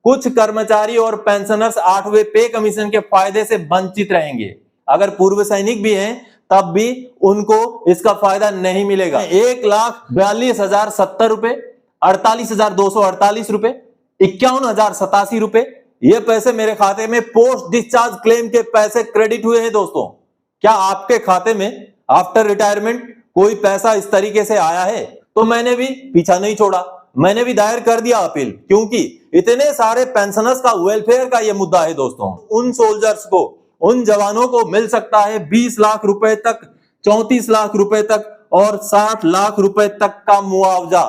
कुछ कर्मचारी और पेंशनर्स 8वें पे कमीशन के फायदे से वंचित रहेंगे। अगर पूर्व सैनिक भी हैं तब भी उनको इसका फायदा नहीं मिलेगा। 1,42,070 रुपए, 48,248 रुपए, 51,087 रुपए, ये पैसे मेरे खाते में पोस्ट डिस्चार्ज क्लेम के पैसे क्रेडिट हुए हैं। दोस्तों, क्या आपके खाते में आफ्टर रिटायरमेंट कोई पैसा इस तरीके से आया है? तो मैंने भी पीछा नहीं छोड़ा, मैंने भी दायर कर दिया अपील, क्योंकि इतने सारे पेंशनर्स का वेलफेयर का ये मुद्दा है। दोस्तों, उन सोल्जर्स को, उन जवानों को मिल सकता है 20 लाख रुपए तक, 34 लाख रुपए तक और 60 लाख रुपए तक का मुआवजा।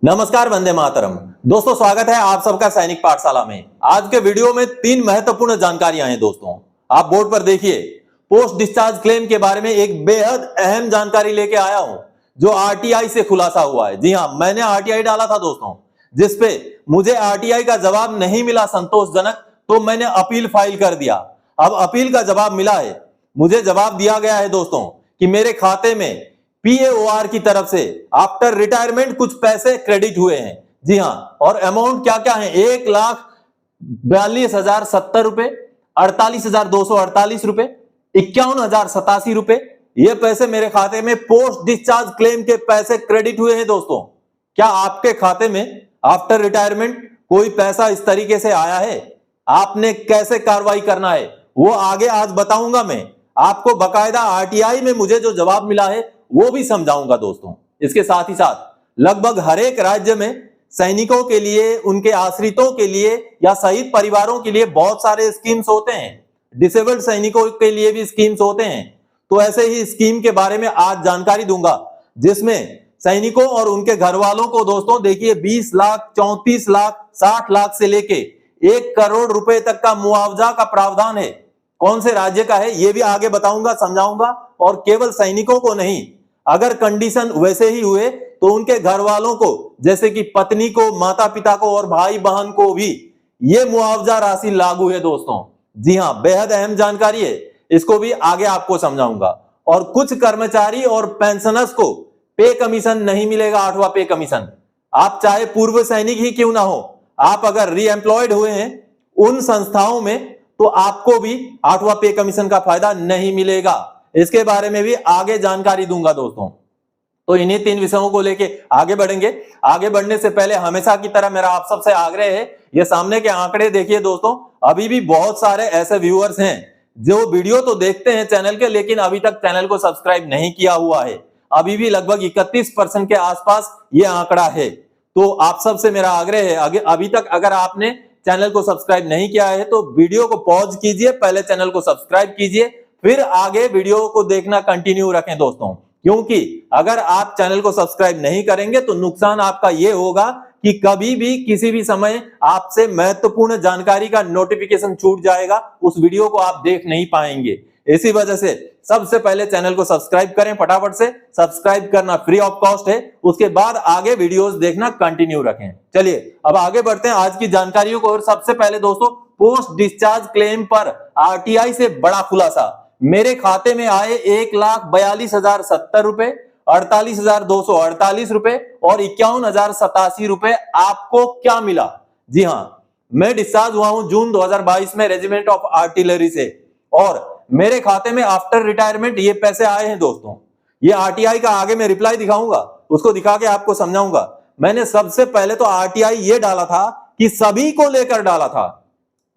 नमस्कार, वंदे मातरम। दोस्तों, स्वागत है आप सबका सैनिक पाठशाला में। आज के वीडियो में 3 महत्वपूर्ण जानकारियां हैं। दोस्तों, आप बोर्ड पर देखिए, पोस्ट डिस्चार्ज क्लेम के बारे में एक बेहद अहम जानकारी लेके आया हूं, जो आरटीआई से खुलासा हुआ है। जी हां, मैंने आरटीआई डाला था दोस्तों, जिसपे मुझे आरटीआई का जवाब नहीं मिला संतोषजनक, तो मैंने अपील फाइल कर दिया। अब अपील का जवाब मिला है, मुझे जवाब दिया गया है दोस्तों कि मेरे खाते में पीएओआर की तरफ से आफ्टर रिटायरमेंट कुछ पैसे क्रेडिट हुए हैं। जी हां, और अमाउंट क्या क्या है? 1,42,070 रुपए, 48,248 रुपए, 51,087 रुपए, ये पैसे मेरे खाते में पोस्ट डिस्चार्ज क्लेम के पैसे क्रेडिट हुए हैं। दोस्तों, क्या आपके खाते में आफ्टर रिटायरमेंट कोई पैसा इस तरीके से आया है? आपने कैसे कार्रवाई करना है वो आगे आज बताऊंगा मैं आपको। बकायदा आरटीआई में मुझे जो जवाब मिला है वो भी समझाऊंगा दोस्तों। इसके साथ ही साथ लगभग हर एक राज्य में सैनिकों के लिए, उनके आश्रितों के लिए या शहीद परिवारों के लिए बहुत सारे स्कीम्स होते हैं। डिसेबल्ड सैनिकों के लिए भी स्कीम्स होते हैं। तो ऐसे ही स्कीम के बारे में आज जानकारी दूंगा, जिसमें सैनिकों और उनके घर वालों को दोस्तों देखिए 20 लाख, 34 लाख, 60 लाख से लेके 1 करोड़ रुपए तक का मुआवजा का प्रावधान है। कौन से राज्य का है ये भी आगे बताऊंगा, समझाऊंगा। और केवल सैनिकों को नहीं, अगर कंडीशन वैसे ही हुए तो उनके घर वालों को, जैसे कि पत्नी को, माता पिता को और भाई बहन को भी ये मुआवजा राशि लागू है। दोस्तों, जी हां, बेहद अहम जानकारी है, इसको भी आगे आपको समझाऊंगा। और कुछ कर्मचारी और पेंशनर्स को पे कमीशन नहीं मिलेगा, 8वां पे कमीशन। आप चाहे पूर्व सैनिक ही क्यों ना हो, आप अगर रीएम्प्लॉयड हुए हैं उन संस्थाओं में, तो आपको भी 8वां पे कमीशन का फायदा नहीं मिलेगा। इसके बारे में भी आगे जानकारी दूंगा दोस्तों। तो इन्हीं 3 विषयों को लेके आगे बढ़ेंगे। आगे बढ़ने से पहले हमेशा की तरह मेरा आप सबसे आग्रह है, ये सामने के आंकड़े देखिए दोस्तों। अभी भी बहुत सारे ऐसे व्यूअर्स हैं जो वीडियो तो देखते हैं चैनल के, लेकिन अभी तक चैनल को सब्सक्राइब नहीं किया हुआ है। अभी भी लगभग 31% के आसपास ये आंकड़ा है। तो आप सबसे मेरा आग्रह है, अभी तक अगर आपने चैनल को सब्सक्राइब नहीं किया है तो वीडियो को पॉज कीजिए, पहले चैनल को सब्सक्राइब कीजिए, फिर आगे वीडियो को देखना कंटिन्यू रखें दोस्तों। क्योंकि अगर आप चैनल को सब्सक्राइब नहीं करेंगे तो नुकसान आपका यह होगा कि कभी भी किसी भी समय आपसे महत्वपूर्ण जानकारी का नोटिफिकेशन छूट जाएगा, उस वीडियो को आप देख नहीं पाएंगे। इसी वजह से सबसे पहले चैनल को सब्सक्राइब करें, फटाफट से सब्सक्राइब करना फ्री ऑफ कॉस्ट है। उसके बाद आगे वीडियोस देखना कंटिन्यू रखें। चलिए अब आगे बढ़ते हैं आज की जानकारियों को। और सबसे पहले दोस्तों, पोस्ट डिस्चार्ज क्लेम पर आरटीआई से बड़ा खुलासा। मेरे खाते में आए 1,42,070 रुपए, 48,248 रुपए और 51,087 रुपए। आपको क्या मिला? जी हां, मैं डिस्चार्ज हुआ हूं जून 2022 में रेजिमेंट ऑफ आर्टिलरी से, और मेरे खाते में आफ्टर रिटायरमेंट ये पैसे आए हैं दोस्तों। ये आरटीआई का आगे मैं रिप्लाई दिखाऊंगा, उसको दिखा के आपको समझाऊंगा। मैंने सबसे पहले तो आरटीआई ये डाला था कि सभी को लेकर डाला था,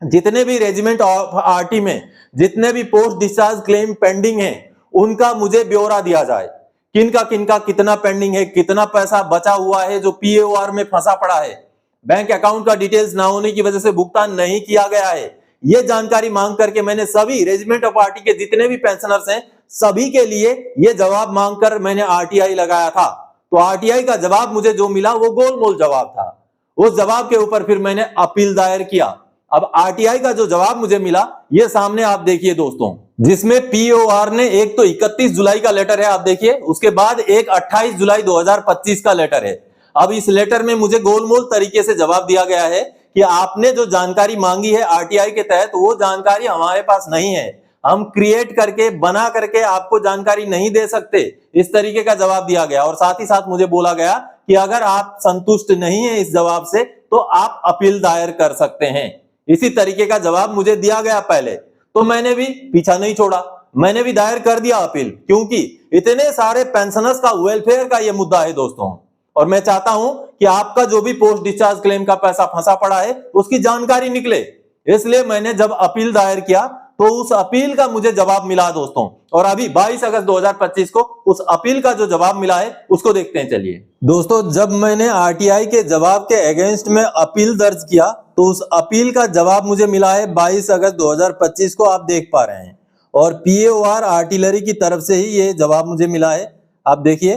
जितने भी रेजिमेंट ऑफ आरटी में जितने भी पोस्ट डिस्चार्ज क्लेम पेंडिंग है उनका मुझे ब्यौरा दिया जाए। किनका कितना पेंडिंग है, कितना पैसा बचा हुआ है जो पीएओआर में फंसा पड़ा है, बैंक अकाउंट का डिटेल्स ना होने की वजह से भुगतान नहीं किया गया है, ये जानकारी मांग करके मैंने सभी रेजिमेंट ऑफ आरटी के जितने भी पेंशनर्स हैं सभी के लिए ये जवाब मांगकर मैंने आरटीआई लगाया था। तो आरटीआई का जवाब मुझे जो मिला वो गोलमोल जवाब था। उस जवाब के ऊपर फिर मैंने अपील दायर किया। अब आरटीआई का जो जवाब मुझे मिला ये सामने आप देखिए दोस्तों, जिसमें पीओआर ने एक तो 31 जुलाई का लेटर है, आप देखिए, उसके बाद एक 28 जुलाई 2025 का लेटर है। अब इस लेटर में मुझे गोलमोल तरीके से जवाब दिया गया है कि आपने जो जानकारी मांगी है आरटीआई के तहत वो जानकारी हमारे पास नहीं है, हम क्रिएट करके बना करके आपको जानकारी नहीं दे सकते, इस तरीके का जवाब दिया गया। और साथ ही साथ मुझे बोला गया कि अगर आप संतुष्ट नहीं है इस जवाब से तो आप अपील दायर कर सकते हैं। इसी तरीके का जवाब मुझे दिया गया पहले, तो मैंने भी पीछा नहीं छोड़ा, मैंने भी दायर कर दिया अपील, क्योंकि इतने सारे पेंशनर्स का वेलफेयर का यह मुद्दा है दोस्तों, और मैं चाहता हूं कि आपका जो भी पोस्ट डिस्चार्ज क्लेम का पैसा फंसा पड़ा है उसकी जानकारी निकले। इसलिए मैंने जब अपील दायर किया तो उस अपील का मुझे जवाब मिला दोस्तों, और अभी 22 अगस्त 2025 को उस अपील का जो जवाब मिला है उसको देखते हैं। चलिए दोस्तों, जब मैंने आरटीआई के जवाब के अगेंस्ट में अपील दर्ज किया तो उस अपील का जवाब मुझे मिला है 22 अगस्त 2025 को, आप देख पा रहे हैं, और पीएओआर आर्टिलरी की तरफ से ही ये जवाब मुझे मिला है। आप देखिए,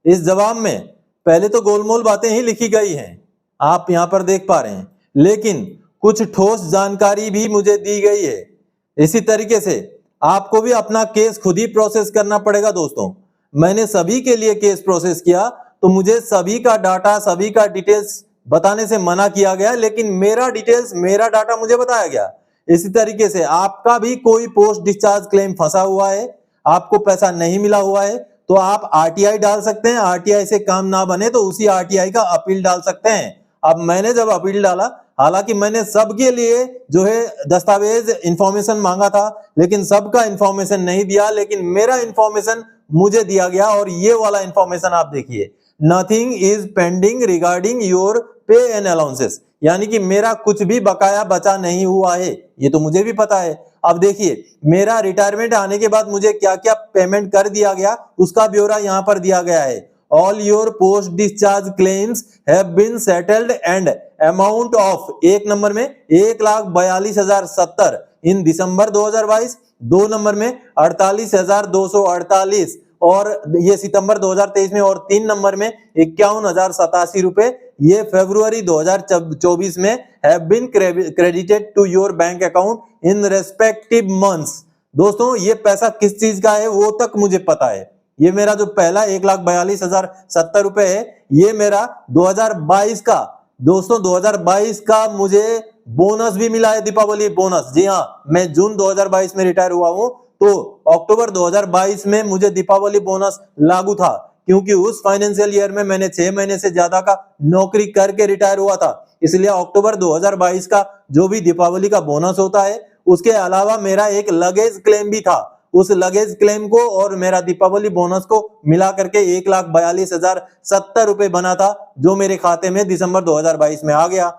इस जवाब में पहले तो गोलमोल बातें ही लिखी गई हैं, आप यहां पर देख पा रहे हैं, लेकिन कुछ ठोस जानकारी भी मुझे दी गई है। इसी तरीके से आपको भी अपना केस खुद ही प्रोसेस करना पड़ेगा दोस्तों। मैंने सभी के लिए केस प्रोसेस किया तो मुझे सभी का डाटा, सभी का डिटेल्स बताने से मना किया गया, लेकिन मेरा डिटेल्स, मेरा डाटा मुझे बताया गया। इसी तरीके से आपका भी कोई पोस्ट डिस्चार्ज क्लेम फंसा हुआ है, आपको पैसा नहीं मिला हुआ है, तो आप आरटीआई डाल सकते हैं। आरटीआई से काम ना बने तो उसी आरटीआई का अपील डाल सकते हैं। अब मैंने जब अपील डाला, हालांकि मैंने सबके लिए जो है दस्तावेज इंफॉर्मेशन मांगा था, लेकिन सबका इंफॉर्मेशन नहीं दिया, लेकिन मेरा इंफॉर्मेशन मुझे दिया गया, और ये वाला इंफॉर्मेशन आप देखिए, nothing is pending regarding your पे एंड अलाउंसेस, यानी कि मेरा कुछ भी बकाया बचा नहीं हुआ है, ये तो मुझे भी पता है। अब देखिए, मेरा रिटायरमेंट आने के बाद मुझे क्या क्या पेमेंट कर दिया गया उसका ब्यौरा यहां पर दिया गया है। All your post discharge claims have been settled and amount of, एक नंबर में 1,42,070 इन दिसंबर 2022, 2 नंबर में 48,248 और ये सितंबर 2023 में, और 3 नंबर में 51,087 रुपए ये फरवरी 2024 में have been credited to your bank account in respective months. दोस्तों, ये पैसा किस चीज का है वो तक मुझे पता है। ये मेरा जो पहला 1,42,070 रुपए है, ये मेरा 2022 का, दोस्तों 2022 का मुझे बोनस भी मिला है, दीपावली बोनस। जी हाँ, मैं जून 2022 में रिटायर हुआ हूं, तो अक्टूबर 2022 में मुझे दीपावली बोनस लागू था, क्योंकि उस फाइनेंशियल ईयर में मैंने 6 महीने से ज्यादा का नौकरी करके रिटायर हुआ था। इसलिए अक्टूबर 2022 का जो भी दीपावली का बोनस होता है, उसके अलावा मेरा एक लगेज क्लेम भी था। उस लगेज क्लेम को और मेरा दीपावली बोनस को मिला करके 1,42,070 रुपए बना था, जो मेरे खाते में दिसंबर 2022 में आ गया।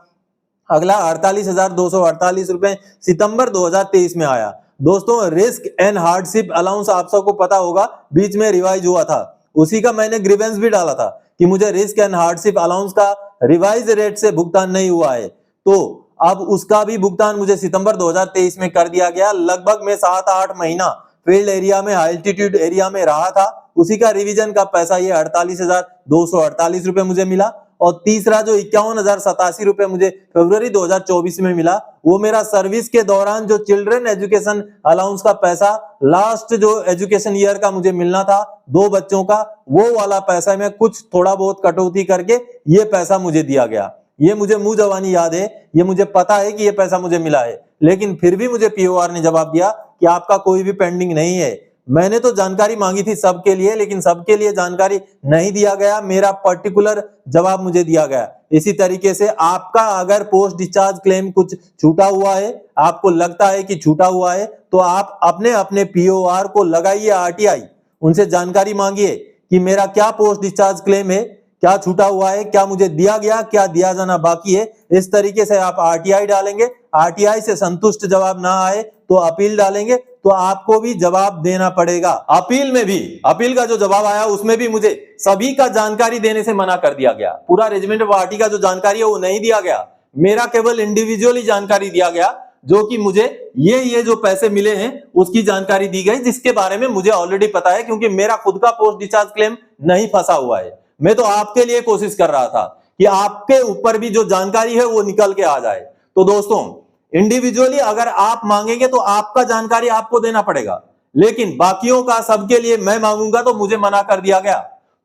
अगला 48,248 रुपए सितंबर 2023 में आया। दोस्तों, रिस्क एंड हार्डशिप अलाउंस आप सबको पता होगा, बीच में रिवाइज हुआ था, उसी का मैंने ग्रीवेंस भी डाला था कि मुझे रिस्क एंड हार्डशिप अलाउंस का रिवाइज रेट से भुगतान नहीं हुआ है, तो अब उसका भी भुगतान मुझे सितंबर 2023 में कर दिया गया। लगभग मैं 7-8 महीना फील्ड एरिया में, एल्टीट्यूड एरिया में रहा था, उसी का रिवीजन का पैसा ये 48,248 रुपए मुझे मिला। और तीसरा जो 51,087 रुपए मुझे फरवरी 2024 में मिला, वो मेरा सर्विस के दौरान जो चिल्ड्रन एजुकेशन अलाउंस का पैसा, लास्ट जो एजुकेशन ईयर का मुझे मिलना था 2 बच्चों का, वो वाला पैसा में कुछ थोड़ा बहुत कटौती करके ये पैसा मुझे दिया गया। ये मुझे मुंह जवानी याद है, ये मुझे पता है कि ये पैसा मुझे मिला है, लेकिन फिर भी मुझे पीओआर ने जवाब दिया कि आपका कोई भी पेंडिंग नहीं है। मैंने तो जानकारी मांगी थी सबके लिए, लेकिन सबके लिए जानकारी नहीं दिया गया, मेरा पर्टिकुलर जवाब मुझे दिया गया। इसी तरीके से आपका अगर पोस्ट डिस्चार्ज क्लेम कुछ छूटा हुआ है, आपको लगता है कि छूटा हुआ है, तो आप अपने अपने पीओआर को लगाइए आरटीआई, उनसे जानकारी मांगिए कि मेरा क्या पोस्ट डिस्चार्ज क्लेम है, क्या छूटा हुआ है, क्या मुझे दिया गया, क्या दिया जाना बाकी है। इस तरीके से आप आरटीआई डालेंगे, आरटीआई से संतुष्ट जवाब ना आए तो अपील डालेंगे, तो आपको भी जवाब देना पड़ेगा। अपील में भी, अपील का जो जवाब आया उसमें भी मुझे सभी का जानकारी देने से मना कर दिया गया। पूरा रेजिमेंट पार्टी का जो जानकारी है वो नहीं दिया गया, मेरा केवल इंडिविजुअली जानकारी दिया गया, जो कि मुझे ये जो पैसे मिले हैं उसकी जानकारी दी गई, जिसके बारे में मुझे ऑलरेडी पता है, क्योंकि मेरा खुद का पोस्ट डिस्चार्ज क्लेम नहीं फंसा हुआ है। मैं तो आपके लिए कोशिश कर रहा था कि आपके ऊपर भी जो जानकारी है वो निकल के आ जाए। तो दोस्तों, इंडिविजुअली अगर आप मांगेंगे तो आपका जानकारी आपको देना पड़ेगा, लेकिन बाकियों का सबके लिए मैं मांगूंगा तो मुझे मना कर दिया गया।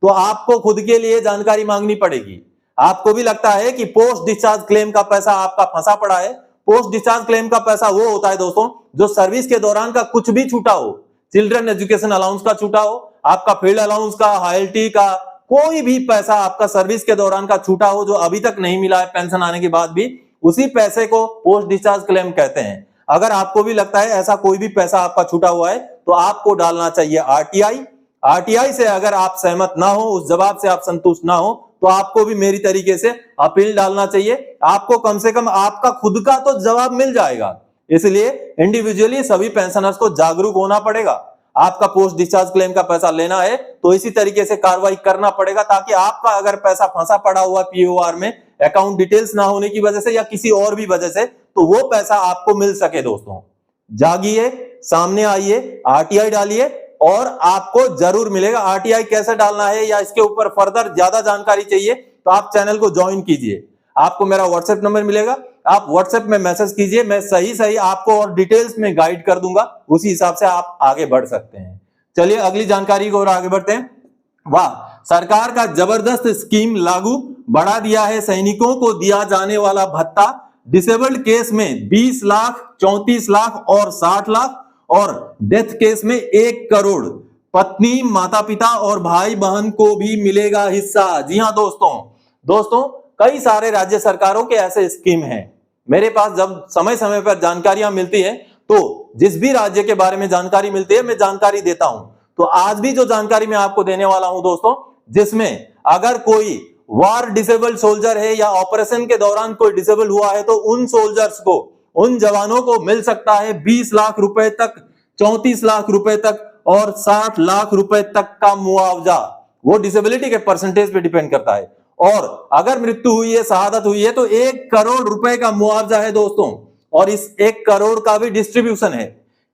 तो आपको खुद के लिए जानकारी मांगनी पड़ेगी। आपको भी लगता है कि पोस्ट डिस्चार्ज क्लेम का पैसा आपका फंसा पड़ा है। पोस्ट डिस्चार्ज क्लेम का पैसा वो होता है दोस्तों, जो सर्विस के दौरान का कुछ भी छूटा हो, चिल्ड्रन एजुकेशन अलाउंस का छूटा हो, आपका फील्ड अलाउंस का, हायल्टी का, कोई भी पैसा आपका सर्विस के दौरान का छूटा हो जो अभी तक नहीं मिला है पेंशन आने के बाद भी, उसी पैसे को पोस्ट डिस्चार्ज क्लेम कहते हैं। अगर आपको भी लगता है ऐसा कोई भी पैसा आपका छूटा हुआ है तो आपको डालना चाहिए आरटीआई। आरटीआई से अगर आप सहमत ना हो, उस जवाब से आप संतुष्ट ना हो, तो आपको भी मेरी तरीके से अपील डालना चाहिए। आपको कम से कम आपका खुद का तो जवाब मिल जाएगा। इसलिए इंडिविजुअली सभी पेंशनर्स को जागरूक होना पड़ेगा। आपका पोस्ट डिस्चार्ज क्लेम का पैसा लेना है तो इसी तरीके से कार्रवाई करना पड़ेगा, ताकि आपका अगर पैसा फंसा पड़ा हुआ पीओआर में अकाउंट डिटेल्स ना होने की वजह से या किसी और भी वजह से, तो वो पैसा आपको मिल सके। दोस्तों जागिए, सामने आइए, आरटीआई डालिए और आपको जरूर मिलेगा। आरटीआई कैसे डालना है या इसके ऊपर फर्दर ज्यादा जानकारी चाहिए तो आप चैनल को ज्वाइन कीजिए। आपको मेरा व्हाट्सएप नंबर मिलेगा, आप व्हाट्सएप में मैसेज कीजिए, मैं सही आपको और डिटेल्स में गाइड कर दूंगा, उसी हिसाब से आप आगे बढ़ सकते हैं। चलिए अगली जानकारी को और आगे बढ़ते हैं। वाह, सरकार का जबरदस्त स्कीम लागू, बढ़ा दिया है सैनिकों को दिया जाने वाला भत्ता। डिसेबल्ड केस में 20 लाख, 34 लाख और 60 लाख और डेथ केस में 1 करोड़। पत्नी, माता पिता और भाई बहन को भी मिलेगा हिस्सा। जी हां दोस्तों कई सारे राज्य सरकारों के ऐसे स्कीम हैं। मेरे पास जब समय समय पर जानकारियां मिलती है तो जिस भी राज्य के बारे में जानकारी मिलती है मैं जानकारी देता हूं। तो आज भी जो जानकारी मैं आपको देने वाला हूं दोस्तों, जिसमें अगर कोई वार डिसेबल्ड सोल्जर है या ऑपरेशन के दौरान कोई डिसेबल हुआ है तो उन सोल्जर्स को, उन जवानों को मिल सकता है 20 लाख रुपए तक, 34 लाख रुपए तक और 60 लाख रुपए तक का मुआवजा। वो डिसेबिलिटी के परसेंटेज पे डिपेंड करता है। और अगर मृत्यु हुई है, शहादत हुई है तो 1 करोड़ रुपए का मुआवजा है दोस्तों। और इस 1 करोड़ का भी डिस्ट्रीब्यूशन है,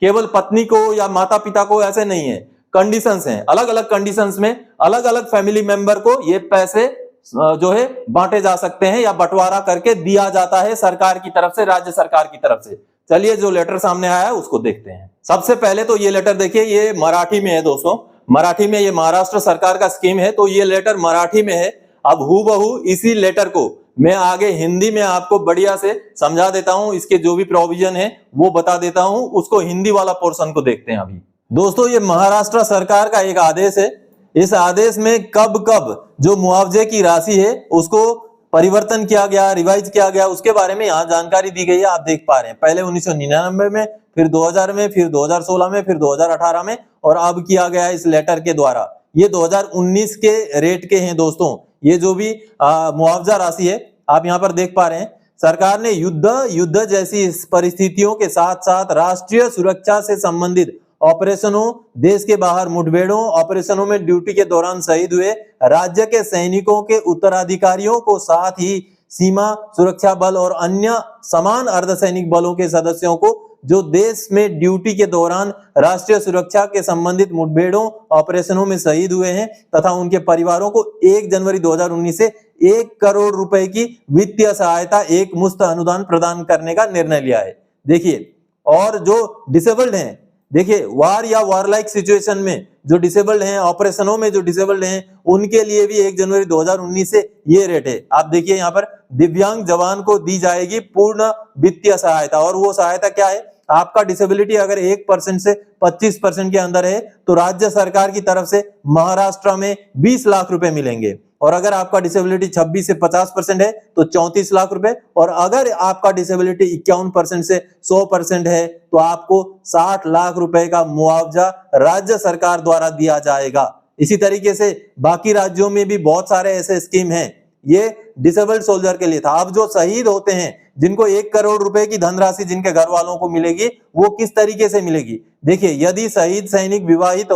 केवल पत्नी को या माता पिता को ऐसे नहीं है, कंडीशंस हैं, अलग अलग कंडीशंस में अलग अलग फैमिली मेंबर को ये पैसे जो है बांटे जा सकते हैं या बंटवारा करके दिया जाता है सरकार की तरफ से, राज्य सरकार की तरफ से। चलिए जो लेटर सामने आया है उसको देखते हैं। सबसे पहले तो ये लेटर देखिए, ये मराठी में है दोस्तों, मराठी में, ये महाराष्ट्र सरकार का स्कीम है तो ये लेटर मराठी में है। अब हूबहू इसी लेटर को मैं आगे हिंदी में आपको बढ़िया से समझा देता हूं, इसके जो भी प्रोविजन है वो बता देता हूं। उसको हिंदी वाला पोर्शन को देखते हैं अभी। दोस्तों ये महाराष्ट्र सरकार का एक आदेश है। इस आदेश में कब कब जो मुआवजे की राशि है उसको परिवर्तन किया गया, रिवाइज किया गया, उसके बारे में यहाँ जानकारी दी गई है। आप देख पा रहे हैं, पहले 1999 में, फिर 2000 में, फिर 2016 में, फिर 2018 में और अब किया गया इस लेटर के द्वारा। ये 2019 के रेट के हैं दोस्तों। ये जो भी मुआवजा राशि है आप यहाँ पर देख पा रहे हैं। सरकार ने युद्ध जैसी परिस्थितियों के साथ साथ राष्ट्रीय सुरक्षा से संबंधित ऑपरेशनों, देश के बाहर मुठभेड़ों, ऑपरेशनों में ड्यूटी के दौरान शहीद हुए राज्य के सैनिकों के उत्तराधिकारियों को, साथ ही सीमा सुरक्षा बल और अन्य समान अर्धसैनिक बलों के सदस्यों को जो देश में ड्यूटी के दौरान राष्ट्रीय सुरक्षा के संबंधित मुठभेड़ों, ऑपरेशनों में शहीद हुए हैं तथा उनके परिवारों को 1 जनवरी 2019 से 1 करोड़ रुपए की वित्तीय सहायता, एक मुश्त अनुदान प्रदान करने का निर्णय लिया है। देखिए, और जो डिसेबल्ड हैं, देखिए वार या वारलाइक सिचुएशन में जो डिसेबल्ड हैं, ऑपरेशनों में जो डिसेबल्ड हैं, उनके लिए भी 1 जनवरी 2019 से ये रेट है। आप देखिए यहाँ पर दिव्यांग जवान को दी जाएगी पूर्ण वित्तीय सहायता। और वो सहायता क्या है, आपका डिसेबिलिटी अगर 1% से 25% के अंदर है तो राज्य सरकार की तरफ से महाराष्ट्र में 20 लाख रुपए मिलेंगे। और अगर आपका डिसेबिलिटी 26 से 50% है तो 34 लाख रुपए। और अगर आपका डिसेबिलिटी 51% से 100% है तो आपको 60 लाख रुपए का मुआवजा राज्य सरकार द्वारा दिया जाएगा। इसी तरीके से बाकी राज्यों में भी बहुत सारे ऐसे स्कीम हैं। ये डिसेबल्ड सोल्जर के लिए था। अब जो शहीद होते हैं, जिनको 1 करोड़ रुपए की धनराशि जिनके घर वालों को मिलेगी, वो किस तरीके से मिलेगी? देखिए, यदि शहीद सैनिक विवाहित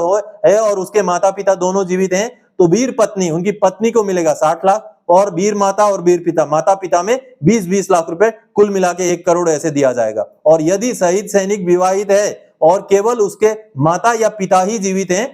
है और उसके माता पिता दोनों जीवित हैं तो वीर पत्नी, उनकी पत्नी को मिलेगा 60 लाख और वीर माता और वीर पिता, माता पिता में 20-20 लाख रुपए, कुल मिला के 1 करोड़ ऐसे दिया जाएगा। और यदि शहीद सैनिक विवाहित है और केवल उसके माता या पिता ही जीवित हैं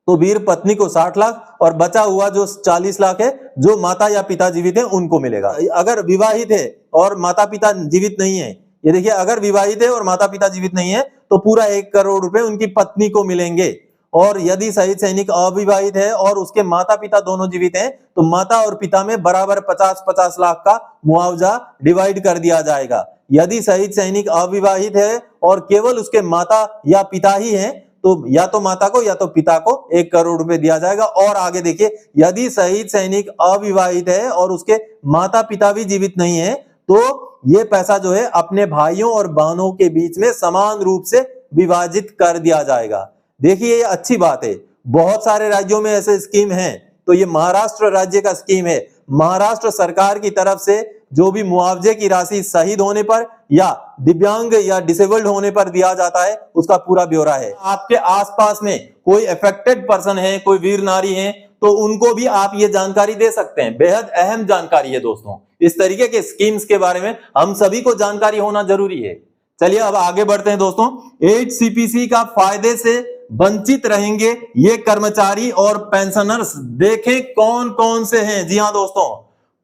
तो वीर पत्नी को 60 लाख और बचा हुआ जो 40 लाख है जो माता या पिता जीवित हैं उनको मिलेगा। अगर विवाहित है और माता पिता जीवित नहीं है, ये देखिए, अगर विवाहित है और माता पिता जीवित नहीं है तो पूरा 1 करोड़ रुपए उनकी पत्नी को मिलेंगे। और यदि शहीद सैनिक अविवाहित है और उसके माता पिता दोनों जीवित हैं तो माता और पिता में बराबर 50-50 लाख का मुआवजा डिवाइड कर दिया जाएगा। यदि शहीद सैनिक अविवाहित है और केवल उसके माता या पिता ही हैं तो या तो माता को या तो पिता को 1 करोड़ रुपए दिया जाएगा। और आगे देखिए, यदि शहीद सैनिक अविवाहित है और उसके माता पिता भी जीवित नहीं है तो ये पैसा जो है अपने भाइयों और बहनों के बीच में समान रूप से विभाजित कर दिया जाएगा। देखिए ये अच्छी बात है, बहुत सारे राज्यों में ऐसे स्कीम हैं, तो ये महाराष्ट्र राज्य का स्कीम है। महाराष्ट्र सरकार की तरफ से जो भी मुआवजे की राशि शहीद होने पर या दिव्यांग या डिसेबल्ड होने पर दिया जाता है उसका पूरा ब्यौरा है। आपके आसपास में कोई अफेक्टेड पर्सन है, कोई वीर नारी है, तो उनको भी आप ये जानकारी दे सकते हैं। बेहद अहम जानकारी है दोस्तों, इस तरीके के स्कीम्स के बारे में हम सभी को जानकारी होना जरूरी है। चलिए अब आगे बढ़ते हैं दोस्तों। 8CPC का फायदे से वंचित रहेंगे ये कर्मचारी और पेंशनर्स, देखें कौन कौन से हैं। जी हां दोस्तों,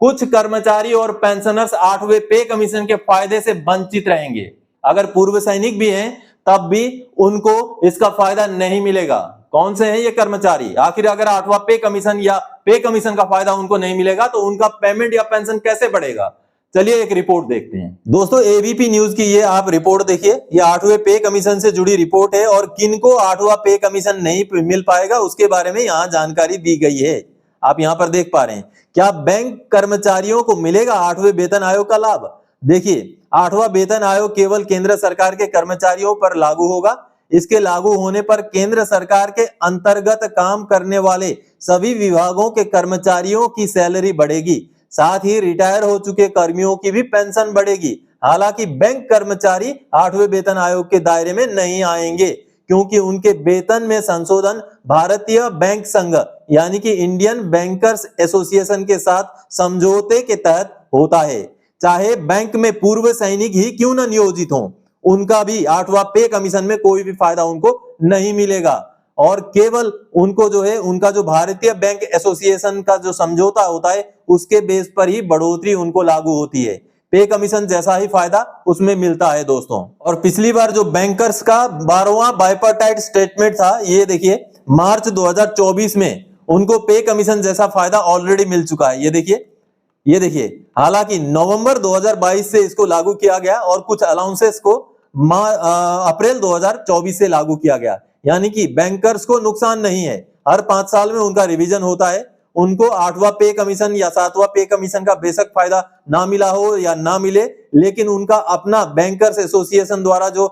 कुछ कर्मचारी और पेंशनर्स 8वें पे कमीशन के फायदे से वंचित रहेंगे। अगर पूर्व सैनिक भी हैं तब भी उनको इसका फायदा नहीं मिलेगा। कौन से हैं ये कर्मचारी? आखिर अगर 8वां पे कमीशन या पे कमीशन का फायदा उनको नहीं मिलेगा तो उनका पेमेंट या पेंशन कैसे बढ़ेगा? चलिए एक रिपोर्ट देखते हैं दोस्तों। एबीपी न्यूज की ये आप रिपोर्ट देखिए, ये 8वें पे कमीशन से जुड़ी रिपोर्ट है और किनको 8वां पे कमीशन नहीं मिल पाएगा उसके बारे में यहाँ जानकारी दी गई है। आप यहाँ पर देख पा रहे हैं। क्या बैंक कर्मचारियों को मिलेगा 8वें वेतन आयोग का लाभ? देखिए 8वां वेतन आयोग केवल केंद्र सरकार के कर्मचारियों पर लागू होगा। इसके लागू होने पर केंद्र सरकार के अंतर्गत काम करने वाले सभी विभागों के कर्मचारियों की सैलरी बढ़ेगी, साथ ही रिटायर हो चुके कर्मियों की भी पेंशन बढ़ेगी। हालांकि बैंक कर्मचारी 8वें वेतन आयोग के दायरे में नहीं आएंगे क्योंकि उनके वेतन में संशोधन भारतीय बैंक संघ यानी कि इंडियन बैंकर्स एसोसिएशन के साथ समझौते के तहत होता है। चाहे बैंक में पूर्व सैनिक ही क्यों न नियोजित हो, उनका भी 8वां पे कमीशन में कोई भी फायदा उनको नहीं मिलेगा और केवल उनको जो है उनका जो भारतीय बैंक एसोसिएशन का जो समझौता होता है उसके बेस पर ही बढ़ोतरी उनको लागू होती है। पे कमीशन जैसा ही फायदा उसमें मिलता है दोस्तों। और पिछली बार जो बैंकर्स का 12वां बाइपार्टाइट स्टेटमेंट था, ये देखिए मार्च 2024 में उनको पे कमीशन जैसा फायदा ऑलरेडी मिल चुका है। ये देखिए हालांकि नवंबर 2022 से इसको लागू किया गया और कुछ अलाउंसेस को अप्रैल 2024 से लागू किया गया, यानी कि बैंकर्स को नुकसान नहीं है। हर 5 साल में उनका रिवीजन होता है। उनको 8वां पे कमीशन या 7वां पे कमीशन का बेशक फायदा ना मिला हो या ना मिले, लेकिन उनका अपना बैंकर्स एसोसिएशन द्वारा जो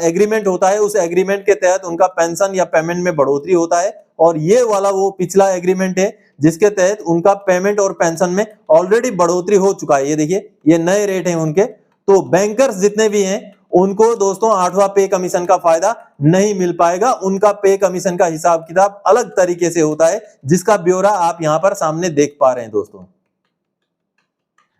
एग्रीमेंट होता है उस एग्रीमेंट के तहत उनका पेंशन या पेमेंट में बढ़ोतरी होता है। और ये वाला वो पिछला एग्रीमेंट है जिसके तहत उनका पेमेंट और पेंशन में ऑलरेडी बढ़ोतरी हो चुका है। ये देखिए ये नए रेट हैं उनके। तो बैंकर्स जितने भी हैं उनको दोस्तों 8वां पे कमीशन का फायदा नहीं मिल पाएगा। उनका पे कमीशन का हिसाब किताब अलग तरीके से होता है जिसका ब्यौरा आप यहां पर सामने देख पा रहे हैं दोस्तों।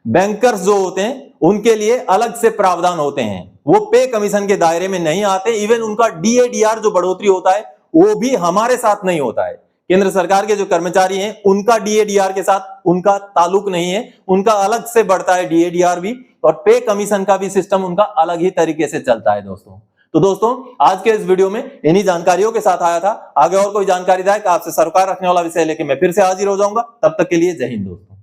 बैंकर्स जो होते हैं उनके लिए अलग से प्रावधान होते हैं, वो पे कमीशन के दायरे में नहीं आते। इवन उनका डीएडीआर जो बढ़ोतरी होता है वो भी हमारे साथ नहीं होता है। केंद्र सरकार के जो कर्मचारी हैं उनका डीएडीआर के साथ उनका ताल्लुक नहीं है, उनका अलग से बढ़ता है डीएडीआर भी, और पे कमीशन का भी सिस्टम उनका अलग ही तरीके से चलता है दोस्तों। तो दोस्तों आज के इस वीडियो में इन्हीं जानकारियों के साथ आया था। आगे और कोई जानकारी दायक आपसे सरोकार रखने वाला विषय लेके मैं फिर से हाजिर हो जाऊंगा। तब तक के लिए जय हिंद दोस्तों।